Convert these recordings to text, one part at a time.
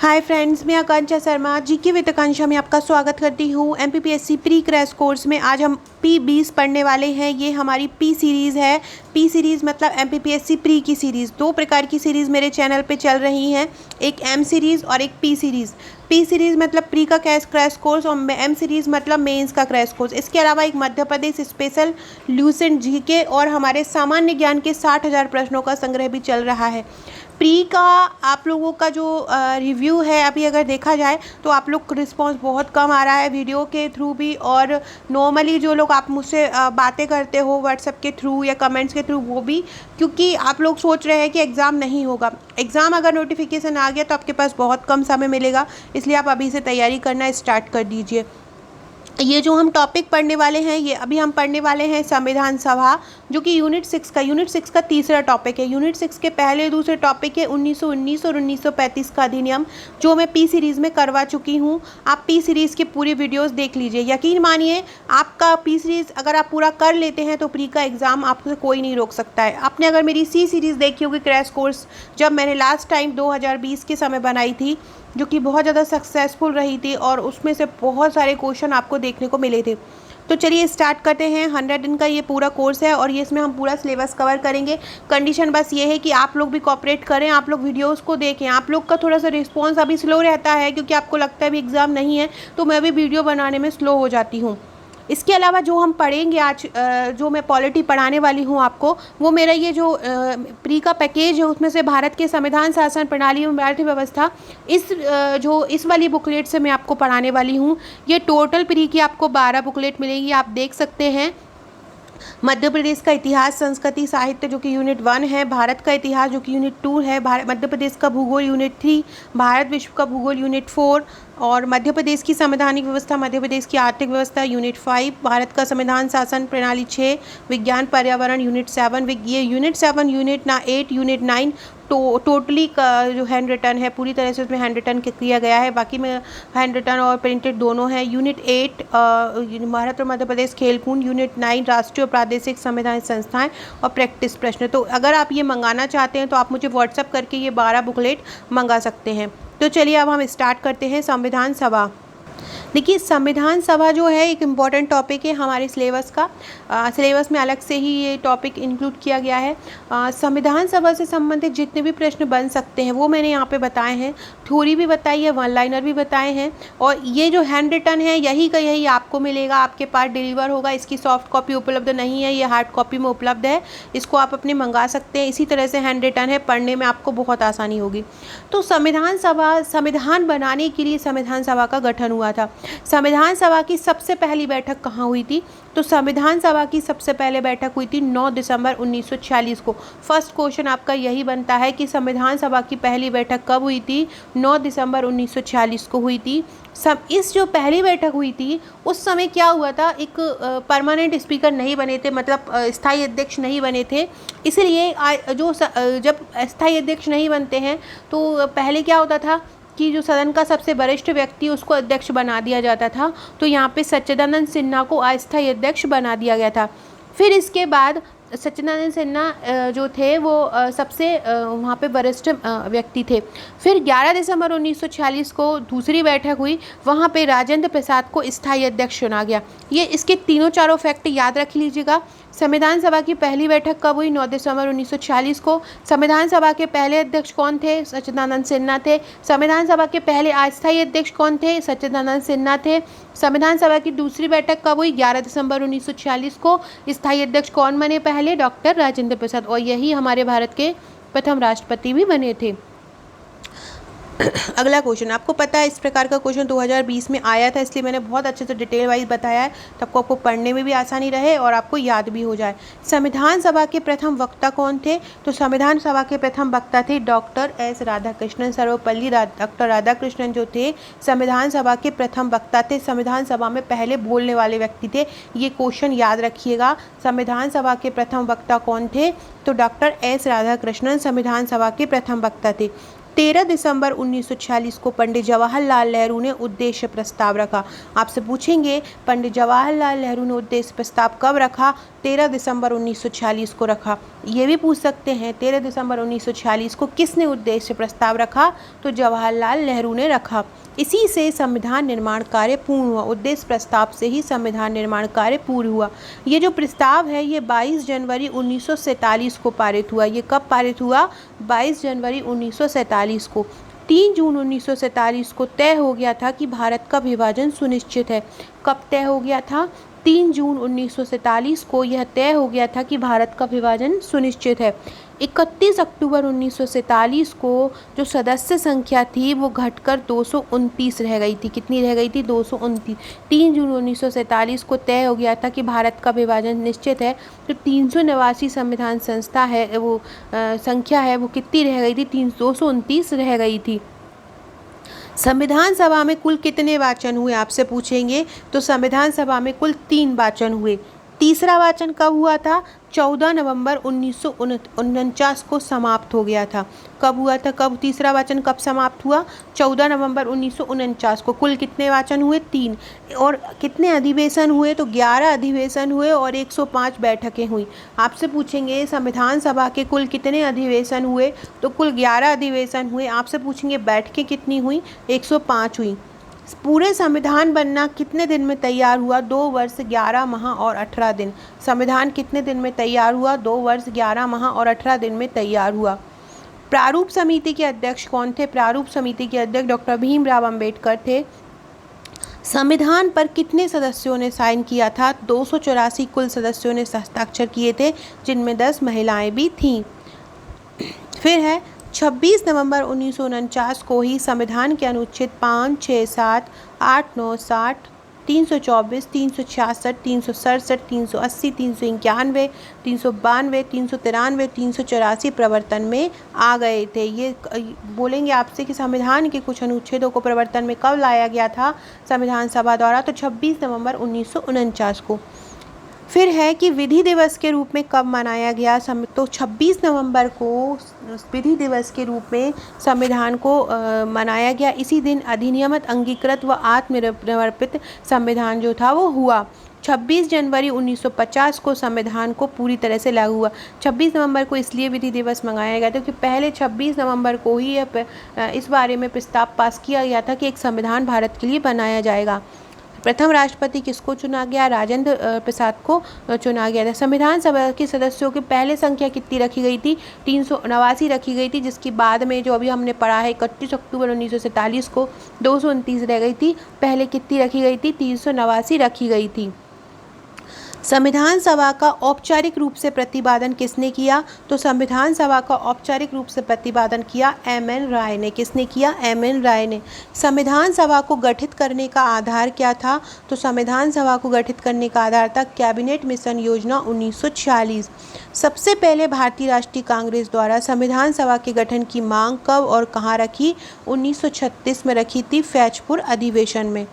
Hi friends, मैं आकांक्षा Sharma GK with आकांक्षा में आपका स्वागत करती हूँ। एमपीपीएससी प्री क्रैश कोर्स में आज हम P20 पढ़ने वाले हैं। ये हमारी P सीरीज़ है। P सीरीज़ मतलब एमपीपीएससी प्री की सीरीज़। दो प्रकार की सीरीज़ मेरे चैनल पे चल रही हैं, एक M सीरीज़ और एक P सीरीज़। P सीरीज़ मतलब प्री का क्रैश कोर्स और M सीरीज़ मतलब मेंस का क्रैश कोर्स। इसके अलावा एक Madhya Pradesh special Lucent GK और हमारे सामान्य ज्ञान के 60,000 प्रश्नों का संग्रह भी चल रहा है। प्री का आप लोगों का जो रिव्यू है अभी अगर देखा जाए तो आप लोग रिस्पांस बहुत कम आ रहा है वीडियो के थ्रू भी, और नॉर्मली जो लोग आप मुझसे बातें करते हो व्हाट्सएप के थ्रू या कमेंट्स के थ्रू वो भी, क्योंकि आप लोग सोच रहे हैं कि एग्ज़ाम नहीं होगा। एग्ज़ाम अगर नोटिफिकेशन आ गया तो आपके पास बहुत कम समय मिलेगा, इसलिए आप अभी से तैयारी करना स्टार्ट कर दीजिए। ये जो हम टॉपिक पढ़ने वाले हैं, ये अभी हम पढ़ने वाले हैं संविधान सभा, जो कि यूनिट 6 का तीसरा टॉपिक है। यूनिट 6 के पहले दूसरे टॉपिक है 1919 और 1935 का अधिनियम, जो मैं पी सीरीज़ में करवा चुकी हूँ। आप पी सीरीज़ की पूरी वीडियोस देख लीजिए। यकीन मानिए, आपका पी सीरीज़ अगर आप पूरा कर लेते हैं तो प्री का एग्ज़ाम आपसे कोई नहीं रोक सकता है। आपने अगर मेरी सी सीरीज़ देखी होगी क्रैश कोर्स, जब मैंने लास्ट टाइम 2020 के समय बनाई थी, जो कि बहुत ज़्यादा सक्सेसफुल रही थी और उसमें से बहुत सारे क्वेश्चन आपको देखने को मिले थे। तो चलिए स्टार्ट करते हैं। 100 दिन का ये पूरा कोर्स है और ये इसमें हम पूरा सिलेबस कवर करेंगे। कंडीशन बस ये है कि आप लोग भी कोऑपरेट करें, आप लोग वीडियोस को देखें। आप लोग का थोड़ा सा रिस्पॉन्स अभी स्लो रहता है क्योंकि आपको लगता है अभी एग्ज़ाम नहीं है, तो मैं भी वीडियो बनाने में स्लो हो जाती हूँ। इसके अलावा जो हम पढ़ेंगे आज, जो मैं पॉलिटी पढ़ाने वाली हूँ आपको, वो मेरा ये जो प्री का पैकेज है उसमें से भारत के संविधान, शासन प्रणाली एवं अर्थव्यवस्था, जो इस वाली बुकलेट से मैं आपको पढ़ाने वाली हूँ। ये टोटल प्री की आपको 12 बुकलेट मिलेगी, आप देख सकते हैं। मध्य प्रदेश का इतिहास, संस्कृति, साहित्य जो कि यूनिट 1 है, भारत का इतिहास जो कि यूनिट 2 है, मध्य प्रदेश का भूगोल यूनिट 3, भारत विश्व का भूगोल यूनिट 4, और मध्य प्रदेश की संवैधानिक व्यवस्था, मध्य प्रदेश की आर्थिक व्यवस्था यूनिट 5, भारत का संविधान शासन प्रणाली 6, विज्ञान पर्यावरण यूनिट 7, ये यूनिट 7, यूनिट 8, यूनिट 9 टोटली का जो हैंड रिटन है पूरी तरह से उसमें हैंड रिटन किया गया है। बाकी में हैंड रिटन और प्रिंटेड दोनों है। यूनिट 8 भारत और मध्य प्रदेश खेलकूद, यूनिट 9 राष्ट्रीय और प्रादेशिक संवैधानिक संस्थाएं और प्रैक्टिस प्रश्न। तो अगर आप ये मंगाना चाहते हैं तो आप मुझे व्हाट्सअप करके ये 12 बुकलेट मंगा सकते हैं। तो चलिए अब हम स्टार्ट करते हैं संविधान सभा। देखिए, संविधान सभा जो है एक इम्पॉर्टेंट टॉपिक है हमारे सिलेबस का। सिलेबस में अलग से ही ये टॉपिक इंक्लूड किया गया है। संविधान सभा से संबंधित जितने भी प्रश्न बन सकते हैं वो मैंने यहाँ पे बताए हैं। थ्योरी भी बताई है, वन लाइनर भी बताए हैं, और ये जो हैंड रिटन है यही का यही आपको मिलेगा, आपके पास डिलीवर होगा। इसकी सॉफ्ट कॉपी उपलब्ध नहीं है, ये हार्ड कॉपी में उपलब्ध है। इसको आप अपने मंगा सकते हैं। इसी तरह से हैंड रिटन है, पढ़ने में आपको बहुत आसानी होगी। तो संविधान सभा, संविधान बनाने के लिए संविधान सभा का गठन हुआ था। संविधान सभा की सबसे पहली बैठक कहाँ हुई थी? तो संविधान सभा की सबसे पहले बैठक हुई थी 9 दिसंबर 1946 को। फर्स्ट क्वेश्चन आपका यही बनता है कि संविधान सभा की पहली बैठक कब हुई थी? 9 दिसंबर 1946 को हुई थी। इस जो पहली बैठक हुई थी उस समय क्या हुआ था, एक परमानेंट स्पीकर नहीं बने थे, मतलब स्थायी अध्यक्ष नहीं बने थे। इसलिए जब स्थायी अध्यक्ष नहीं बनते हैं तो पहले क्या होता था कि जो सदन का सबसे वरिष्ठ व्यक्ति उसको अध्यक्ष बना दिया जाता था। तो यहाँ पे सच्चिदानंद सिन्हा को अस्थायी अध्यक्ष बना दिया गया था। फिर इसके बाद सच्चिदानंद सिन्हा जो थे वो सबसे वहाँ पे वरिष्ठ व्यक्ति थे। फिर 11 दिसंबर 1946 को दूसरी बैठक हुई, वहाँ पे राजेंद्र प्रसाद को स्थायी अध्यक्ष चुना गया। ये इसके तीनों चारों फैक्ट याद रख लीजिएगा। संविधान सभा की पहली बैठक कब हुई? 9 दिसंबर 1946 को। संविधान सभा के पहले अध्यक्ष कौन थे? सच्चिदानंद सिन्हा थे। संविधान सभा के पहले अस्थायी अध्यक्ष कौन थे? सच्चिदानंद सिन्हा थे। संविधान सभा की दूसरी बैठक कब हुई? 11 दिसंबर 1946 को। स्थायी अध्यक्ष कौन बने पहले? डॉक्टर राजेंद्र प्रसाद, और यही हमारे भारत के प्रथम राष्ट्रपति भी बने थे। अगला क्वेश्चन, आपको पता है इस प्रकार का क्वेश्चन 2020 में आया था, इसलिए मैंने बहुत अच्छे से डिटेल वाइज बताया है, तब आपको पढ़ने में भी आसानी रहे और आपको याद भी हो जाए। संविधान सभा के प्रथम वक्ता कौन थे? तो संविधान सभा के प्रथम वक्ता थे doctor S Radhakrishnan. Sarvepalli doctor Radhakrishnan जो थे संविधान सभा के प्रथम वक्ता थे, संविधान सभा में पहले बोलने वाले व्यक्ति थे। ये क्वेश्चन याद रखिएगा। संविधान सभा के प्रथम वक्ता कौन थे? तो डॉक्टर एस राधाकृष्णन संविधान सभा के प्रथम वक्ता थे। 13 दिसंबर 1946 को पंडित जवाहरलाल नेहरू ने उद्देश्य प्रस्ताव रखा। आपसे पूछेंगे पंडित जवाहरलाल नेहरू ने उद्देश्य प्रस्ताव कब रखा? 13 दिसंबर 1946 को रखा। ये भी पूछ सकते हैं 13 दिसंबर 1946 को किसने उद्देश्य प्रस्ताव रखा? तो जवाहरलाल नेहरू ने रखा। इसी से संविधान निर्माण कार्य पूर्ण हुआ। उद्देश्य प्रस्ताव से ही संविधान निर्माण कार्य पूर्ण हुआ। ये जो प्रस्ताव है ये 22 जनवरी 1947 को पारित हुआ। ये कब पारित हुआ? 22 जनवरी 1947 को। 3 जून 1947 को तय हो गया था कि भारत का विभाजन सुनिश्चित है। कब तय हो गया था? 3 जून 1947 को यह तय हो गया था कि भारत का विभाजन सुनिश्चित है। 31 अक्टूबर 1947 को जो सदस्य संख्या थी वो घटकर 229 रह गई थी। कितनी रह गई थी? 229। 3 जून 1947 को तय हो गया था कि भारत का विभाजन निश्चित है। तो 389 संविधान संस्था है वो संख्या है वो कितनी रह गई थी? 229 रह गई थी। संविधान सभा में कुल कितने वाचन हुए आपसे पूछेंगे? तो संविधान सभा में कुल 3 वाचन हुए। तीसरा वाचन कब हुआ था? 14 नवंबर 1949 को समाप्त हो गया था। कब हुआ था? कब तीसरा वाचन कब समाप्त हुआ? 14 नवंबर 1949 को। कुल कितने वाचन हुए? 3। और कितने अधिवेशन हुए? तो 11 अधिवेशन हुए और 105 बैठकें हुई। आपसे पूछेंगे संविधान सभा के कुल कितने अधिवेशन हुए? तो कुल 11 अधिवेशन हुए। आपसे पूछेंगे बैठकें कितनी हुई? 105 हुई। पूरे संविधान बनना कितने दिन में तैयार हुआ? 2 वर्ष 11 माह और 18 दिन। संविधान कितने दिन में तैयार हुआ? 2 वर्ष 11 माह और 18 दिन में तैयार हुआ। प्रारूप समिति के अध्यक्ष कौन थे? प्रारूप समिति के अध्यक्ष डॉक्टर भीमराव अंबेडकर थे। संविधान पर कितने सदस्यों ने साइन किया था? 284 कुल सदस्यों ने हस्ताक्षर किए थे, जिनमें 10 महिलाएं भी थीं। फिर है 26 नवंबर 1949 को ही संविधान के अनुच्छेद 5, 6, 7, 8, 9, 60, 324, 366, 367, 380, 391, 392, 393, 384 प्रवर्तन में आ गए थे। ये बोलेंगे आपसे कि संविधान के कुछ अनुच्छेदों को प्रवर्तन में कब लाया गया था संविधान सभा द्वारा? तो 26 नवंबर 1949 को। फिर है कि विधि दिवस के रूप में कब मनाया गया? तो 26 नवंबर को विधि दिवस के रूप में संविधान को मनाया गया। इसी दिन अधिनियमित, अंगीकृत व आत्मनिर्भर संविधान जो था वो हुआ। 26 जनवरी 1950 को संविधान को पूरी तरह से लागू हुआ। 26 नवंबर को इसलिए विधि दिवस मनाया गया था क्योंकि पहले 26 नवंबर को ही इस बारे में प्रस्ताव पास किया गया था कि एक संविधान भारत के लिए बनाया जाएगा। प्रथम राष्ट्रपति किसको चुना गया? राजेंद्र प्रसाद को चुना गया था। संविधान सभा के सदस्यों की पहले संख्या कितनी रखी गई थी? 389 रखी गई थी, जिसकी बाद में जो अभी हमने पढ़ा है 31 अक्टूबर 1947 को 229 रह गई थी। पहले कितनी रखी गई थी? 389 रखी गई थी। संविधान सभा का औपचारिक रूप से प्रतिपादन किसने किया? तो संविधान सभा का औपचारिक रूप से प्रतिपादन किया एम.एन. राय ने। किसने किया? एम.एन. राय ने। संविधान सभा को गठित करने का आधार क्या था? तो संविधान सभा को गठित करने का आधार था कैबिनेट मिशन योजना 1946। सबसे पहले भारतीय राष्ट्रीय कांग्रेस द्वारा संविधान सभा के गठन की मांग कब और कहाँ रखी? 1936 में रखी थी, फैजपुर अधिवेशन में।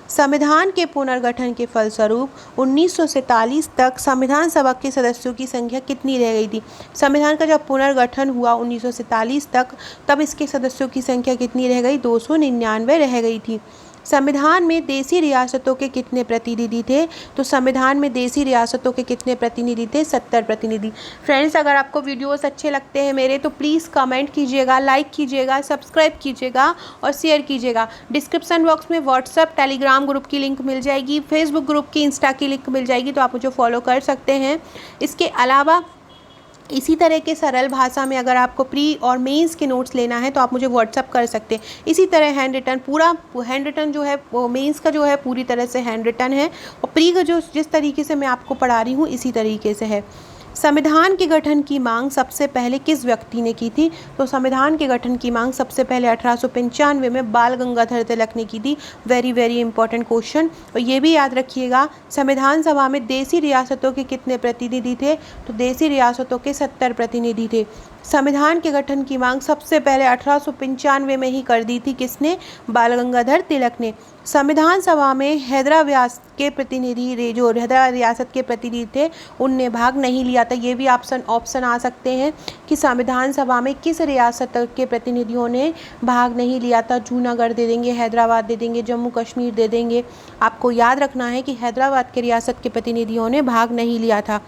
संविधान के पुनर्गठन के फलस्वरूप 1947 तक संविधान सभा के सदस्यों की संख्या कितनी रह गई थी? संविधान का जब पुनर्गठन हुआ 1947 तक, तब इसके सदस्यों की संख्या कितनी रह गई? 299 रह गई थी। संविधान में देशी रियासतों के कितने प्रतिनिधि थे? तो संविधान में देशी रियासतों के कितने प्रतिनिधि थे? 70 प्रतिनिधि। फ्रेंड्स, अगर आपको वीडियोस अच्छे लगते हैं मेरे तो प्लीज़ कमेंट कीजिएगा, लाइक कीजिएगा, सब्सक्राइब कीजिएगा और शेयर कीजिएगा। डिस्क्रिप्शन बॉक्स में व्हाट्सएप, टेलीग्राम ग्रुप की लिंक मिल जाएगी, फेसबुक ग्रुप की, इंस्टा की लिंक मिल जाएगी, तो आप मुझे फॉलो कर सकते हैं। इसके अलावा इसी तरह के सरल भाषा में अगर आपको प्री और मेंस के नोट्स लेना है तो आप मुझे व्हाट्सअप कर सकते हैं। इसी तरह हैंड रिटन, पूरा हैंड रिटन जो है वो मेंस का जो है पूरी तरह से हैंड रिटन है, और प्री का जो जिस तरीके से मैं आपको पढ़ा रही हूँ इसी तरीके से है। संविधान के गठन की मांग सबसे पहले किस व्यक्ति ने की थी? तो संविधान के गठन की मांग सबसे पहले 1895 में बाल गंगाधर तिलक ने की थी। Very very important question. और ये भी याद रखिएगा, संविधान सभा में देशी रियासतों के कितने प्रतिनिधि थे? तो देशी रियासतों के 70 प्रतिनिधि थे। संविधान के गठन की मांग सबसे पहले 1895 में ही कर दी थी। किसने? बाल गंगाधर तिलक ने। संविधान सभा में हैदराबाद के प्रतिनिधि, जो हैदराबाद रियासत के प्रतिनिधि थे, उनने भाग नहीं लिया था। ये भी ऑप्शन आ सकते हैं कि संविधान सभा में किस रियासत के प्रतिनिधियों ने भाग नहीं लिया था। जूनागढ़ दे देंगे, हैदराबाद दे देंगे, जम्मू कश्मीर दे देंगे। आपको याद रखना है कि हैदराबाद के रियासत के प्रतिनिधियों ने भाग नहीं लिया था।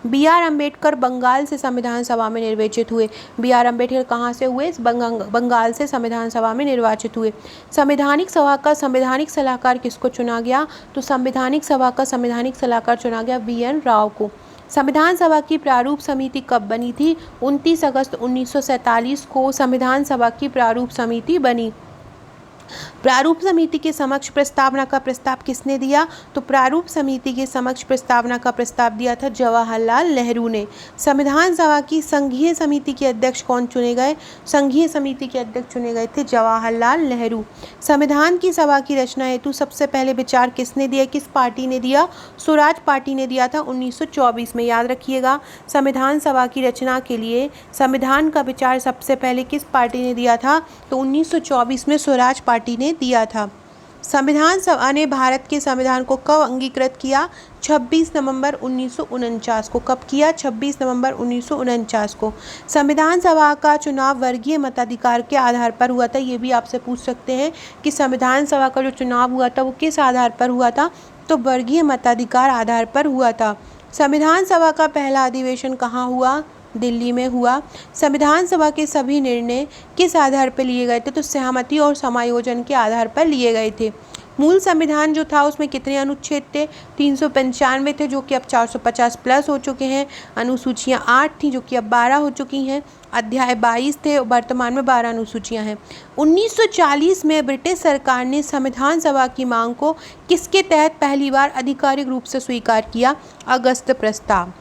B.R. अम्बेडकर बंगाल से संविधान सभा में निर्वाचित हुए। B.R. अम्बेडकर कहाँ से हुए? बंगाल से संविधान सभा में निर्वाचित हुए। संवैधानिक सभा का संवैधानिक सलाहकार किसको चुना गया? तो संवैधानिक सभा का संवैधानिक सलाहकार चुना गया V.N. राव को। संविधान सभा की प्रारूप समिति कब बनी थी? 29 अगस्त 1947 को संविधान सभा की प्रारूप समिति बनी। प्रारूप समिति के समक्ष प्रस्तावना का प्रस्ताव किसने दिया? तो प्रारूप समिति के समक्ष प्रस्तावना का प्रस्ताव दिया था जवाहरलाल नेहरू ने। संविधान सभा की संघीय समिति के अध्यक्ष कौन चुने गए? संघीय समिति के अध्यक्ष चुने गए थे जवाहरलाल नेहरू। संविधान की सभा की रचना हेतु सबसे पहले विचार किसने दिया? किस पार्टी ने दिया? स्वराज पार्टी ने दिया था 1924 में। याद रखिएगा, संविधान सभा की रचना के लिए संविधान का विचार सबसे पहले किस पार्टी ने दिया था? तो 1924 में स्वराज पार्टी ने दिया था। संविधान सभा ने भारत के संविधान को कब अंगीकृत किया? 26 नवंबर 1949 को। कब किया? 26 नवंबर 1949 को। संविधान सभा का चुनाव वर्गीय मताधिकार के आधार पर हुआ था। ये भी आपसे पूछ सकते हैं कि संविधान सभा का जो चुनाव हुआ था वो किस आधार पर हुआ था? तो वर्गीय मताधिकार आधार पर हुआ था। संविधान सभा का पहला अधिवेशन कहाँ हुआ? दिल्ली में हुआ। संविधान सभा के सभी निर्णय किस आधार पर लिए गए थे? तो सहमति और समायोजन के आधार पर लिए गए थे। मूल संविधान जो था उसमें कितने अनुच्छेद थे? 395 थे, जो कि अब 450 प्लस हो चुके हैं। अनुसूचियां 8 थी, जो कि अब 12 हो चुकी हैं। अध्याय 22 थे, वर्तमान में 12 अनुसूचियां हैं। 1940 में ब्रिटिश सरकार ने संविधान सभा की मांग को किसके तहत पहली बार आधिकारिक रूप से स्वीकार किया? अगस्त प्रस्ताव।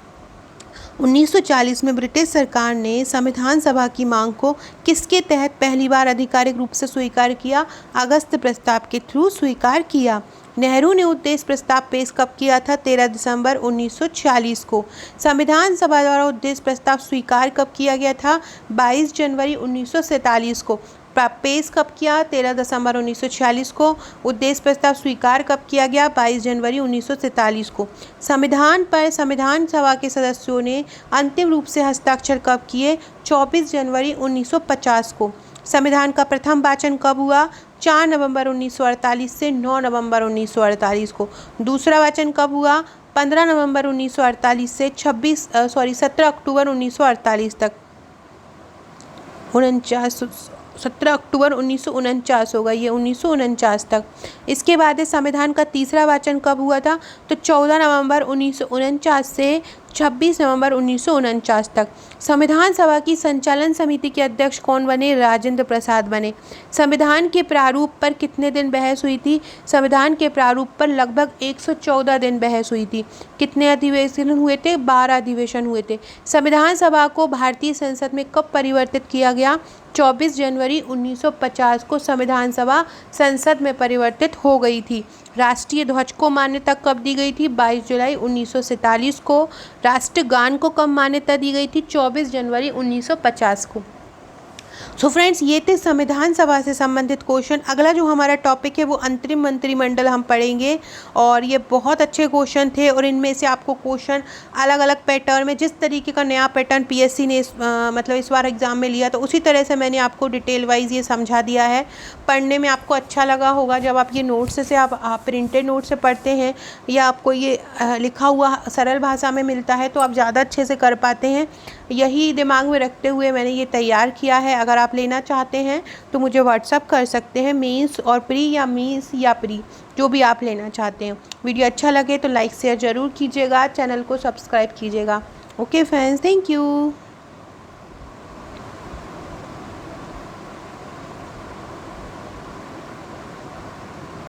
1940 में ब्रिटिश सरकार ने संविधान सभा की मांग को किसके तहत पहली बार आधिकारिक रूप से स्वीकार किया? अगस्त प्रस्ताव के थ्रू स्वीकार किया। नेहरू ने उद्देश्य प्रस्ताव पेश कब किया था? 13 दिसंबर 1940 को। संविधान सभा द्वारा उद्देश्य प्रस्ताव स्वीकार कब किया गया था? 22 जनवरी 1947 को। पेश कब किया? 13 दिसंबर 1946 को। उद्देश्य प्रस्ताव स्वीकार कब किया गया? 22 जनवरी 1947 को। संविधान पर संविधान सभा के सदस्यों ने अंतिम रूप से हस्ताक्षर कब किए? 24 जनवरी 1950 को। संविधान का प्रथम वाचन कब हुआ? 4 नवंबर 1948 से 9 नवंबर 1948 को। दूसरा वाचन कब हुआ? 15 नवंबर 1948 से 17 अक्टूबर 1948 तक। 17 अक्टूबर 1949 होगा, ये 1949 तक। इसके बाद संविधान का तीसरा वाचन कब हुआ था? तो 14 नवंबर 1949 से 26 नवंबर 1949 तक। संविधान सभा की संचालन समिति के अध्यक्ष कौन बने? राजेंद्र प्रसाद बने। संविधान के प्रारूप पर कितने दिन बहस हुई थी? संविधान के प्रारूप पर लगभग 114 दिन बहस हुई थी। कितने अधिवेशन हुए थे? 12 अधिवेशन हुए थे। संविधान सभा को भारतीय संसद में कब परिवर्तित किया गया? 24 जनवरी 1950 को संविधान सभा संसद में परिवर्तित हो गई थी। राष्ट्रीय ध्वज को मान्यता कब दी गई थी? 22 जुलाई 1947 को। राष्ट्रगान को कब मान्यता दी गई थी? 24 जनवरी 1950 को। सो फ्रेंड्स, ये थे संविधान सभा से संबंधित क्वेश्चन। अगला जो हमारा टॉपिक है वो अंतरिम मंत्रिमंडल हम पढ़ेंगे, और ये बहुत अच्छे क्वेश्चन थे, और इनमें से आपको क्वेश्चन अलग अलग पैटर्न में, जिस तरीके का नया पैटर्न पीएससी ने मतलब इस बार एग्जाम में लिया, तो उसी तरह से मैंने आपको डिटेल वाइज ये समझा दिया है। पढ़ने में आपको अच्छा लगा होगा जब आप ये नोट्स से आप प्रिंटेड नोट से पढ़ते हैं, या आपको ये लिखा हुआ सरल भाषा में मिलता है, तो आप ज़्यादा अच्छे से कर पाते हैं। यही दिमाग में रखते हुए मैंने ये तैयार किया है। अगर आप लेना चाहते हैं तो मुझे व्हाट्सअप कर सकते हैं, मेंस और प्री, या मेंस या प्री, जो भी आप लेना चाहते हैं। वीडियो अच्छा लगे तो लाइक शेयर ज़रूर कीजिएगा, चैनल को सब्सक्राइब कीजिएगा। Okay friends, thank you.